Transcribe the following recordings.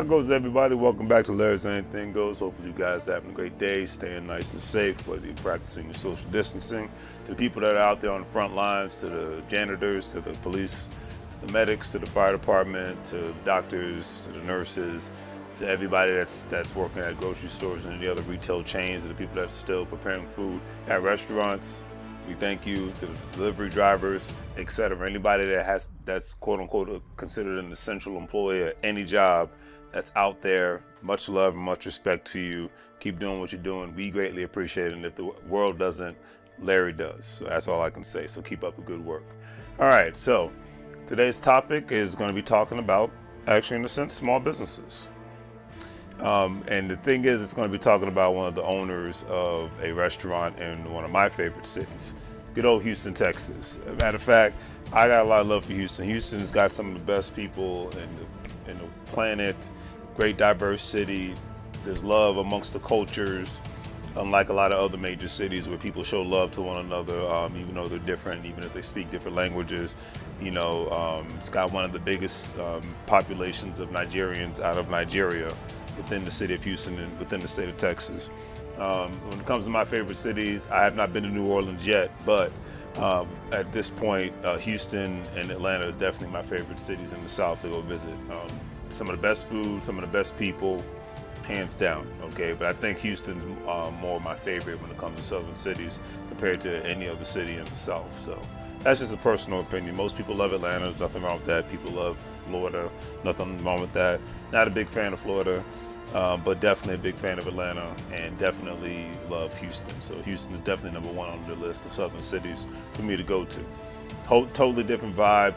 How goes everybody? Welcome back to Larry's Anything Goes. Hopefully you guys are having a great day, staying nice and safe, whether you're practicing your social distancing. To the people that are out there on the front lines, to the janitors, to the police, to the medics, to the fire department, to the doctors, to the nurses, to everybody that's working at grocery stores and any other retail chains, to the people that are still preparing food at restaurants. We thank you. To the delivery drivers, etc. Anybody that's quote unquote considered an essential employee at any job that's out there. Much love and much respect to you. Keep doing what you're doing. We greatly appreciate it. And if the world doesn't, Larry does. So that's all I can say. So keep up the good work. All right. So today's topic is going to be talking about, actually, in a sense, small businesses. And the thing is, it's going to be talking about one of the owners of a restaurant in one of my favorite cities, good old Houston, Texas. As a matter of fact, I got a lot of love for Houston. Houston's got some of the best people in the planet, great diverse city. There's love amongst the cultures, unlike a lot of other major cities where people show love to one another, even though they're different, even if they speak different languages. It's got one of the biggest populations of Nigerians out of Nigeria within the city of Houston and within the state of Texas. When it comes to my favorite cities, I have not been to New Orleans yet, but at this point, Houston and Atlanta is definitely my favorite cities in the South to go visit. Some of the best food, some of the best people, hands down, okay? But I think Houston's more my favorite when it comes to southern cities compared to any other city in the South. So that's just a personal opinion. Most people love Atlanta. There's nothing wrong with that. People love Florida. Nothing wrong with that. Not a big fan of Florida, but definitely a big fan of Atlanta, and definitely love Houston. So Houston is definitely number one on the list of southern cities for me to go to. Totally different vibe.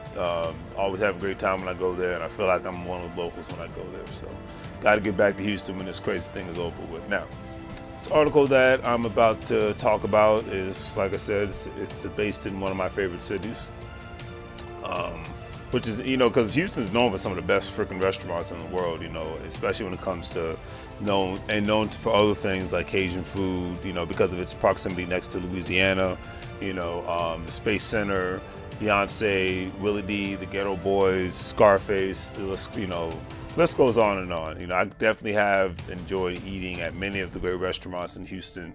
Always have a great time when I go there, and I feel like I'm one of the locals when I go there. So got to get back to Houston when this crazy thing is over with. Now, this article that I'm about to talk about is, like I said, it's based in one of my favorite cities, which is, because Houston's known for some of the best freaking restaurants in the world, especially when it comes to known for other things like Cajun food, because of its proximity next to Louisiana, the Space Center, Beyonce, Willie D, the Ghetto Boys, Scarface, list goes on and on. I definitely have enjoyed eating at many of the great restaurants in Houston,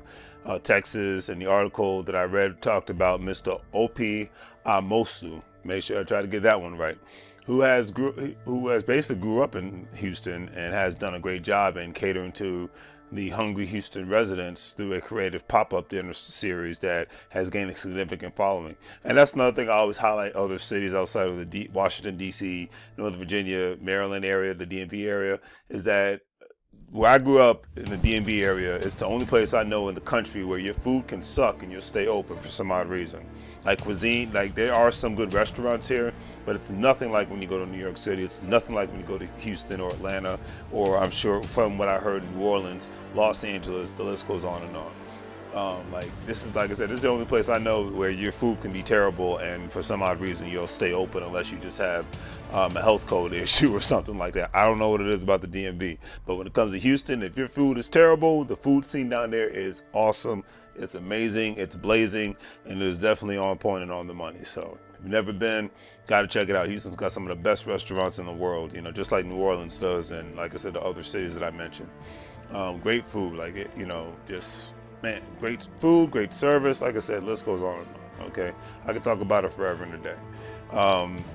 Texas, and the article that I read talked about Mr. Opi Amosu. Make sure I try to get that one right. Who has basically grew up in Houston and has done a great job in catering to the hungry Houston residents through a creative pop-up dinner series that has gained a significant following. And that's another thing I always highlight other cities outside of the Washington, D.C., Northern Virginia, Maryland area, the DMV area, is that where I grew up in the DMV area, it's the only place I know in the country where your food can suck and you'll stay open for some odd reason. Like cuisine, like there are some good restaurants here, but it's nothing like when you go to New York City. It's nothing like when you go to Houston or Atlanta, or I'm sure from what I heard, New Orleans, Los Angeles, the list goes on and on. This is, like I said, this is the only place I know where your food can be terrible and for some odd reason you'll stay open unless you just have a health code issue or something like that. I don't know what it is about the DMV, but when it comes to Houston, if your food is terrible, the food scene down there is awesome. It's amazing, it's blazing, and it's definitely on point and on the money. So if you've never been, got to check it out. Houston's got some of the best restaurants in the world, just like New Orleans does, and like I said, the other cities that I mentioned. Great food, man, great food, great service. Like I said, list goes on and on, okay? I could talk about it forever and a day.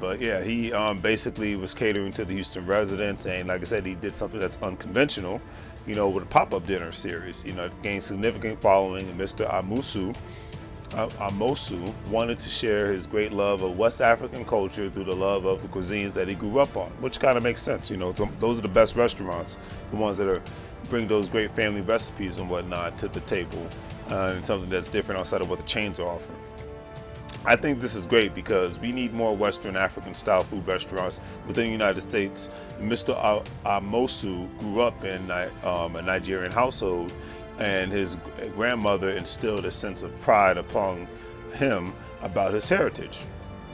But yeah, he basically was catering to the Houston residents, and like I said, he did something that's unconventional, with a pop-up dinner series. It gained significant following, and Mr. Amosu wanted to share his great love of West African culture through the love of the cuisines that he grew up on, which kind of makes sense. Those are the best restaurants, the ones that bring those great family recipes and whatnot to the table, and something that's different outside of what the chains are offering. I think this is great because we need more Western African style food restaurants within the United States. Mr. Amosu grew up in a Nigerian household, and his grandmother instilled a sense of pride upon him about his heritage,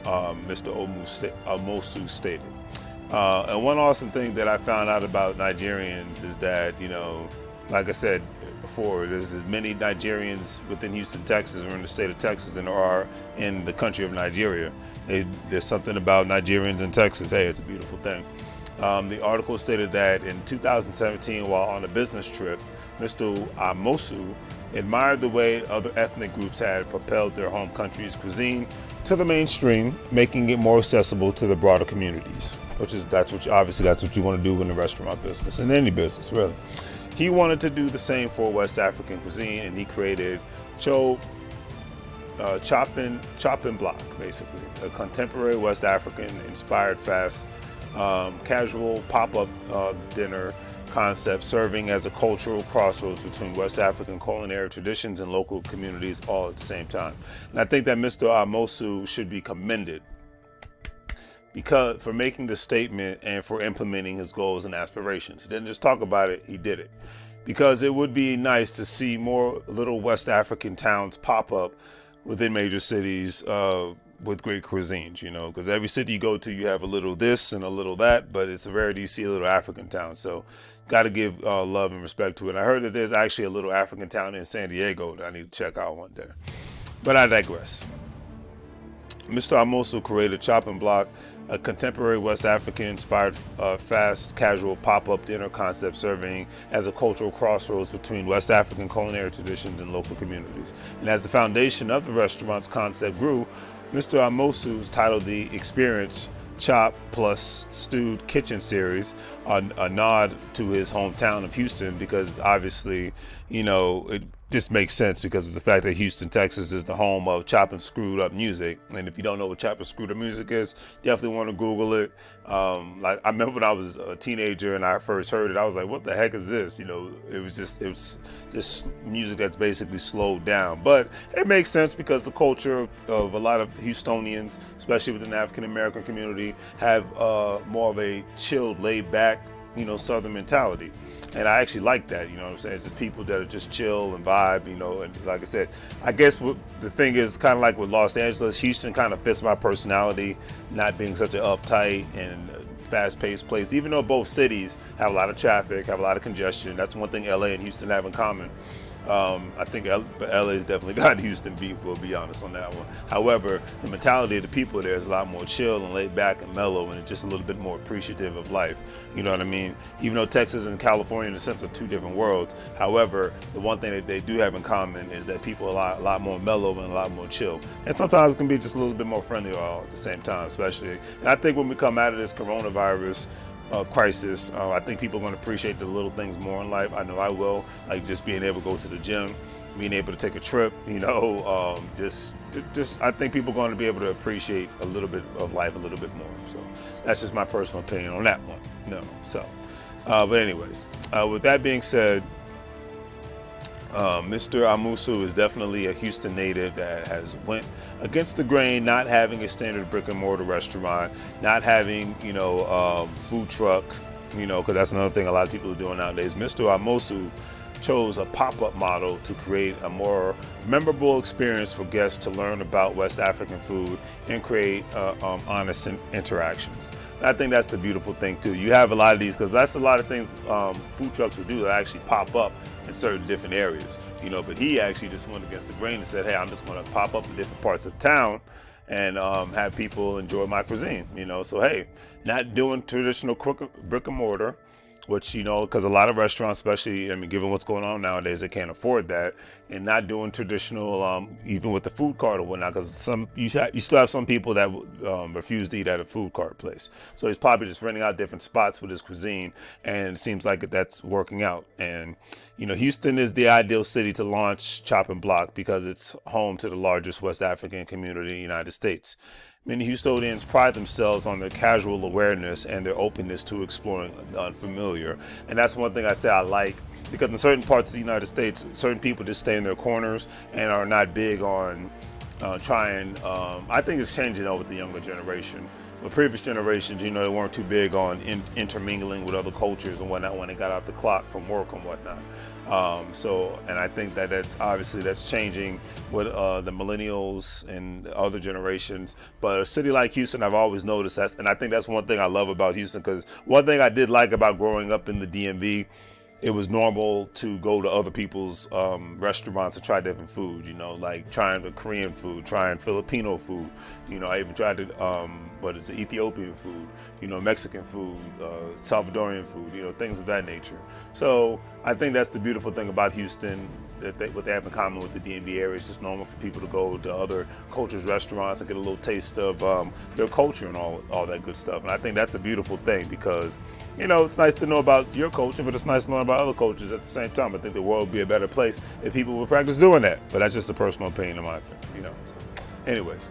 Mr. Amosu stated. And one awesome thing that I found out about Nigerians is that, like I said before, there's as many Nigerians within Houston, Texas, or in the state of Texas than there are in the country of Nigeria. There's something about Nigerians in Texas. Hey, it's a beautiful thing. The article stated that in 2017, while on a business trip, Mr. Amosu admired the way other ethnic groups had propelled their home country's cuisine to the mainstream, making it more accessible to the broader communities. That's what you want to do in the restaurant business, in any business, really. He wanted to do the same for West African cuisine, and he created Chopping Block, basically, a contemporary West African inspired fast casual pop-up dinner concept, serving as a cultural crossroads between West African culinary traditions and local communities all at the same time. And I think that Mr. Amosu should be commended because for making the statement and for implementing his goals and aspirations. He didn't just talk about it, he did it. Because it would be nice to see more little West African towns pop up within major cities with great cuisines, because every city you go to, you have a little this and a little that, but it's a rarity you see a little African town. So got to give love and respect to it. And I heard that there's actually a little African town in San Diego that I need to check out one day. But I digress. Mr. Amosu created Chopping Block, a contemporary West African-inspired fast, casual pop-up dinner concept serving as a cultural crossroads between West African culinary traditions and local communities. And as the foundation of the restaurant's concept grew, Mr. Amosu's titled the Experience Chop Plus Stewed Kitchen series, a nod to his hometown of Houston, because obviously, it just makes sense because of the fact that Houston, Texas is the home of chopping screwed up music. And if you don't know what chopping screwed up music is, definitely want to Google it. I remember when I was a teenager and I first heard it, I was like, what the heck is this? It was just music that's basically slowed down. But it makes sense because the culture of a lot of Houstonians, especially within the African American community, have more of a chilled, laid back, Southern mentality. And I actually like that, what I'm saying? It's just people that are just chill and vibe, and like I said, I guess the thing is kind of like with Los Angeles, Houston kind of fits my personality, not being such an uptight and fast-paced place, even though both cities have a lot of traffic, have a lot of congestion. That's one thing LA and Houston have in common. I think LA's definitely got Houston beat, we'll be honest on that one. However, the mentality of the people there is a lot more chill and laid back and mellow, and just a little bit more appreciative of life. You know what I mean? Even though Texas and California, in a sense, are two different worlds. However, the one thing that they do have in common is that people are a lot more mellow and a lot more chill. And sometimes it can be just a little bit more friendly all at the same time, especially. And I think when we come out of this coronavirus crisis, I think people are going to appreciate the little things more in life. I know I will, like just being able to go to the gym, being able to take a trip, just I think people are going to be able to appreciate a little bit of life a little bit more. So that's just my personal opinion on that one. But anyways, with that being said, Mr. Amosu is definitely a Houston native that has went against the grain, not having a standard brick and mortar restaurant, not having, food truck, because that's another thing a lot of people are doing nowadays. Mr. Amosu chose a pop-up model to create a more memorable experience for guests to learn about West African food and create honest interactions. And I think that's the beautiful thing too. You have a lot of these, because that's a lot of things food trucks will do that actually pop up in certain different areas, but he actually just went against the grain and said, hey, I'm just going to pop up in different parts of town and have people enjoy my cuisine, so hey, not doing traditional brick and mortar, which, because a lot of restaurants, especially, given what's going on nowadays, they can't afford that, and not doing traditional, even with the food cart or whatnot, because you still have some people that refuse to eat at a food cart place. So he's probably just renting out different spots with his cuisine, and it seems like that's working out. And, Houston is the ideal city to launch Chopping Block because it's home to the largest West African community in the United States. Many Houstonians pride themselves on their casual awareness and their openness to exploring the unfamiliar. And that's one thing I say I like, because in certain parts of the United States, certain people just stay in their corners and are not big on trying. I think it's changing with the younger generation. The previous generations, they weren't too big on intermingling with other cultures and whatnot when they got off the clock from work and whatnot. And I think that's changing with the millennials and other generations. But a city like Houston, I've always noticed that, and I think that's one thing I love about Houston, because one thing I did like about growing up in the DMV it was normal to go to other people's restaurants and try different food, you know, like trying the Korean food, trying Filipino food. You know, I even tried Ethiopian food, you know, Mexican food, Salvadorian food, you know, things of that nature. So I think that's the beautiful thing about Houston, that what they have in common with the DMV area. It's just normal for people to go to other cultures' restaurants and get a little taste of their culture and all that good stuff. And I think that's a beautiful thing because, you know, it's nice to know about your culture, but it's nice to learn about other cultures at the same time. I think the world would be a better place if people would practice doing that. But that's just a personal opinion of mine, you know. So, anyways,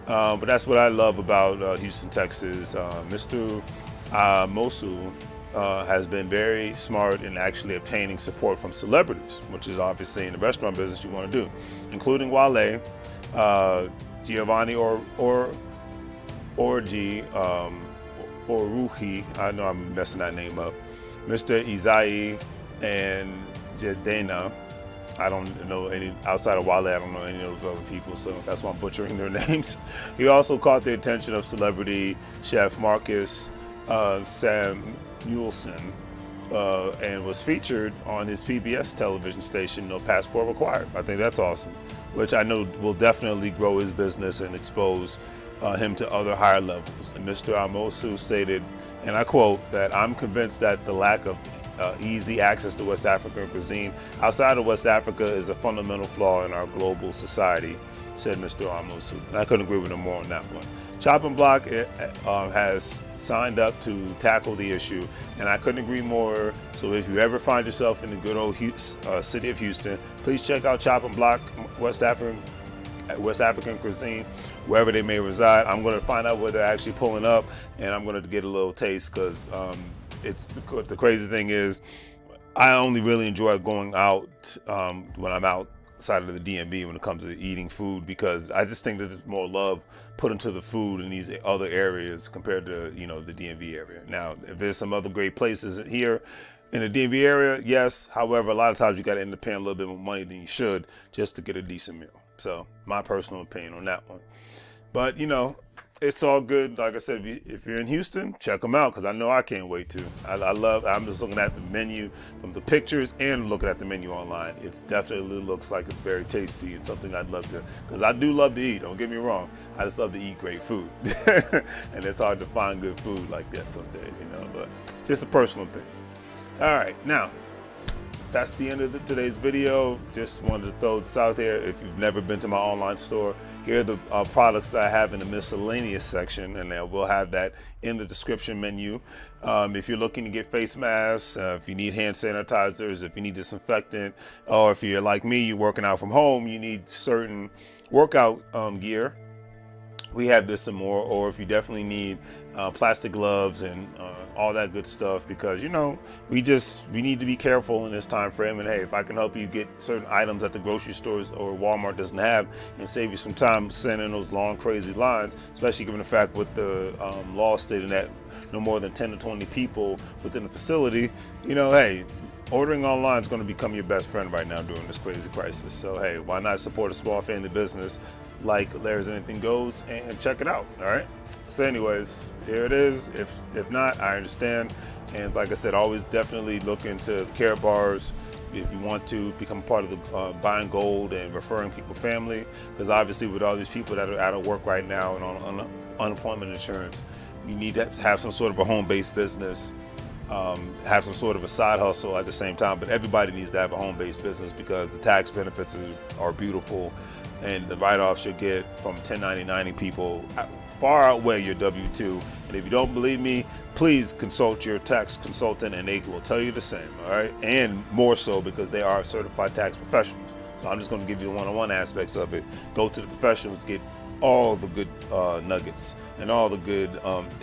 but that's what I love about Houston, Texas. Mr. Mosul has been very smart in actually obtaining support from celebrities, which is obviously in the restaurant business you want to do, including Wale, Giovanni Orji, or Ruhi, I know I'm messing that name up, Mr. Izai, and Jadena. I don't know any, outside of Wale, I don't know any of those other people, so that's why I'm butchering their names. He also caught the attention of celebrity chef Marcus Samuelson, and was featured on his PBS television station, No Passport Required. I think that's awesome, which I know will definitely grow his business and expose him to other higher levels. And Mr. Amosu stated, and I quote, that I'm convinced that the lack of easy access to West African cuisine outside of West Africa is a fundamental flaw in our global society, said Mr. Amosu. And I couldn't agree with him more on that one. Chopping Block has signed up to tackle the issue, and I couldn't agree more. So if you ever find yourself in the good old city of Houston, please check out Chopping Block West African cuisine, wherever they may reside. I'm going to find out where they're actually pulling up, and I'm going to get a little taste because it's the crazy thing is I only really enjoy going out when I'm outside of the DMV when it comes to eating food, because I just think that there's more love put into the food in these other areas compared to, you know, the DMV area. Now, if there's some other great places here in the DMV area, yes. However, a lot of times you got to end up paying a little bit more money than you should just to get a decent meal. So my personal opinion on that one. But, you know, it's all good. Like I said, if you're in Houston, check them out, because I know I can't wait to. I'm just looking at the menu from the pictures and looking at the menu online. It definitely looks like it's very tasty and something I'd love to, because I do love to eat, don't get me wrong. I just love to eat great food. And it's hard to find good food like that some days, you know, but just a personal opinion. All right, now, that's the end of today's video. Just wanted to throw this out there. If you've never been to my online store, here are the products that I have in the miscellaneous section, and we'll have that in the description menu. If you're looking to get face masks, if you need hand sanitizers, if you need disinfectant, or if you're like me, you're working out from home, you need certain workout gear, we have this and more. Or if you definitely need plastic gloves and all that good stuff, because, you know, we need to be careful in this time frame. And hey, if I can help you get certain items that the grocery stores or Walmart doesn't have and save you some time sending those long crazy lines, especially given the fact with the law stating that no more than 10 to 20 people within the facility, you know, hey, ordering online is going to become your best friend right now during this crazy crisis. So hey, why not support a small family business like Larry's Anything Goes and check it out? All right. So anyways, here it is. If not, I understand. And like I said, always definitely look into Carrot Bars if you want to become part of the buying gold and referring people family, because obviously with all these people that are out of work right now and on unemployment insurance, you need to have some sort of a home-based business, have some sort of a side hustle at the same time. But everybody needs to have a home-based business because the tax benefits are beautiful, and the write-offs you get from 1099 people far outweigh your W-2. And if you don't believe me, please consult your tax consultant and they will tell you the same, all right? And more so because they are certified tax professionals. So I'm just going to give you the one-on-one aspects of it. Go to the professionals, get all the good nuggets and all the good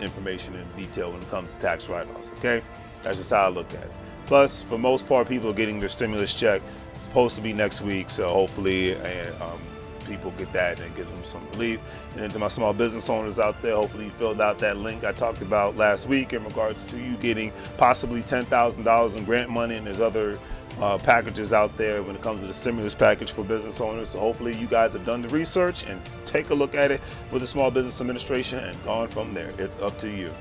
information and detail when it comes to tax write-offs, okay? That's just how I look at it. Plus, for most part, people are getting their stimulus check. It's supposed to be next week, so hopefully people get that and give them some relief. And then to my small business owners out there, hopefully you filled out that link I talked about last week in regards to you getting possibly $10,000 in grant money, and there's other packages out there when it comes to the stimulus package for business owners. So hopefully you guys have done the research and take a look at it with the Small Business Administration and gone from there. It's up to you.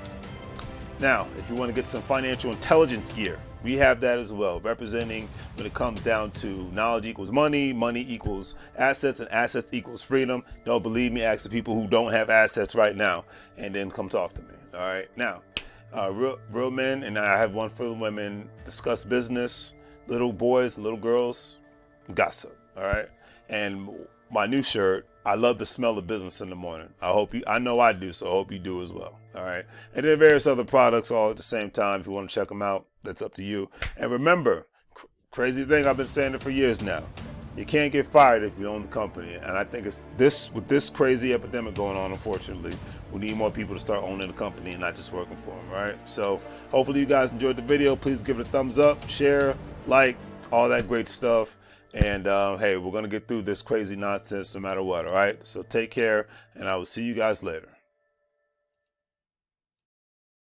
Now, if you want to get some financial intelligence gear, we have that as well, representing when it comes down to knowledge equals money, money equals assets, and assets equals freedom. Don't believe me, ask the people who don't have assets right now, and then come talk to me. All right. Now, real men, and I have one for the women, discuss business, little boys and little girls, gossip. All right. And my new shirt, I love the smell of business in the morning. I know I do, so I hope you do as well. All right. And then various other products all at the same time. If you want to check them out, that's up to you. And remember, crazy thing, I've been saying it for years now. You can't get fired if you own the company. And I think it's with this crazy epidemic going on, unfortunately, we need more people to start owning the company and not just working for them, right? So hopefully you guys enjoyed the video. Please give it a thumbs up, share, like, all that great stuff. And hey, we're going to get through this crazy nonsense no matter what, all right? So take care, and I will see you guys later.